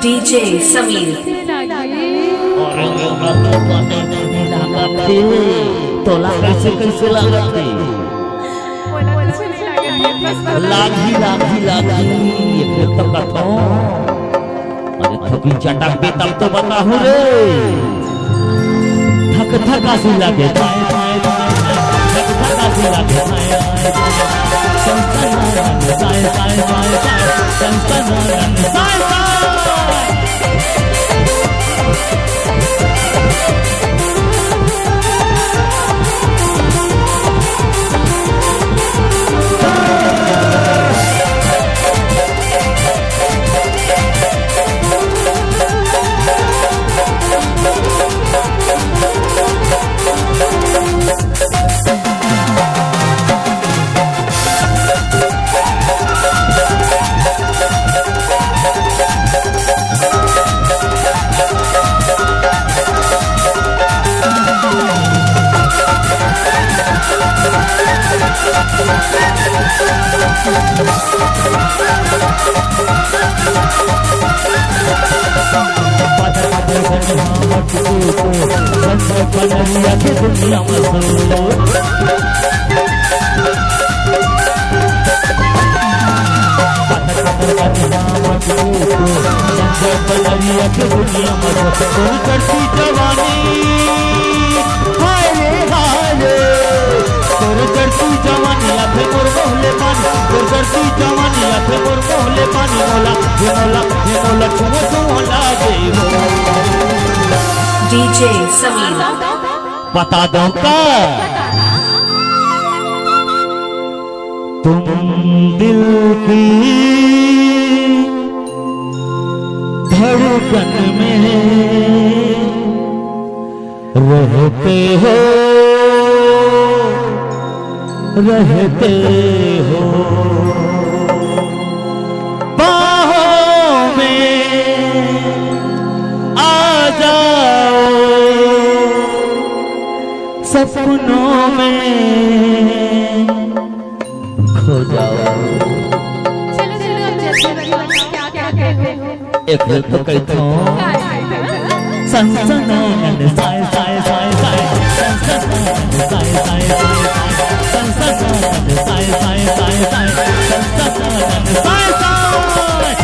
DJ Samir तोला कैसे कैसे लागते लागी लागी लागी ये फिर तो कथो अरे थकी चटक पे तब तो बताओ रे थक थका सी लागे थक थका सी लागे बनरिया के दुनिया में बनरिया के दुनिया में करती जवानी हाय रे हाय रे तोर करती जवानी आखे मोर मोहले पानी तोर करती जवानी आखे मोर मोहले पानी मोला छुओ छुओ लागे DJ Samir बता दो का तुम दिल की धड़कन में रहते हो बाहों में आ जाओ सपनों में खो जाओ एक तो कहते हो संसनानन साय साय साय साय संसनानन साय साय साय संसनानन साय साय साय साय संसनानन साय साय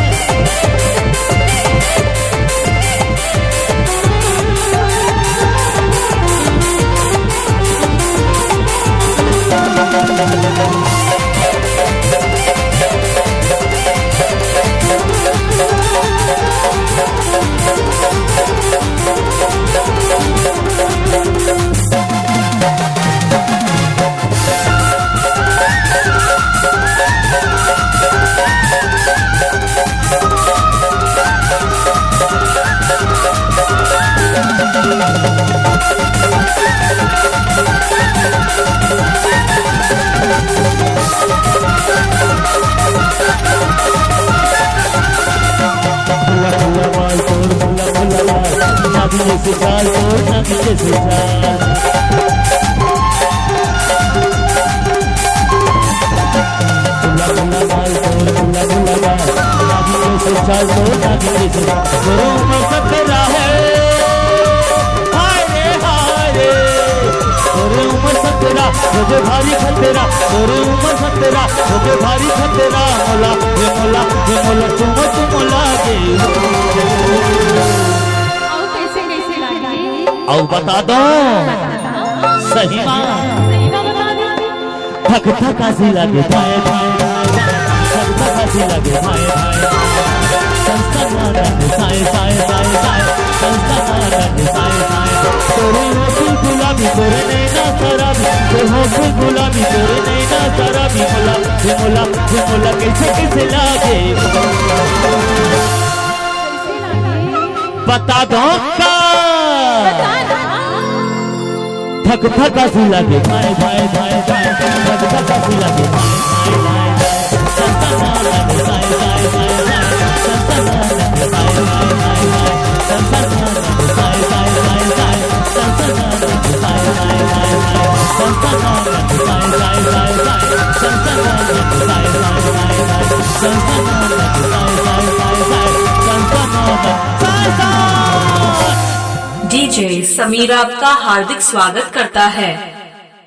से जाल और नदी से जाल चाल तो नदी से सतेरा है हाय रे तोरे उम्र सतेरा मुझे भारी खतेरा तोरे उम्र सतेरा मुझे भारी खतेरा मोला तुम लागे और बता दो सही थक थका सी लगे भाई थक थका सी लगे भाई संस्कार साय साय साय साय संस्कार साय साय तोरे होश गुलाबी तोरे नैना शराबी तोरे होश गुलाबी तोरे नैना शराबी मोला कैसे लागे बता दो का थक थका सी लगे भाई थक थका सी लगे भाई डीजे समीर आपका हार्दिक स्वागत करता है।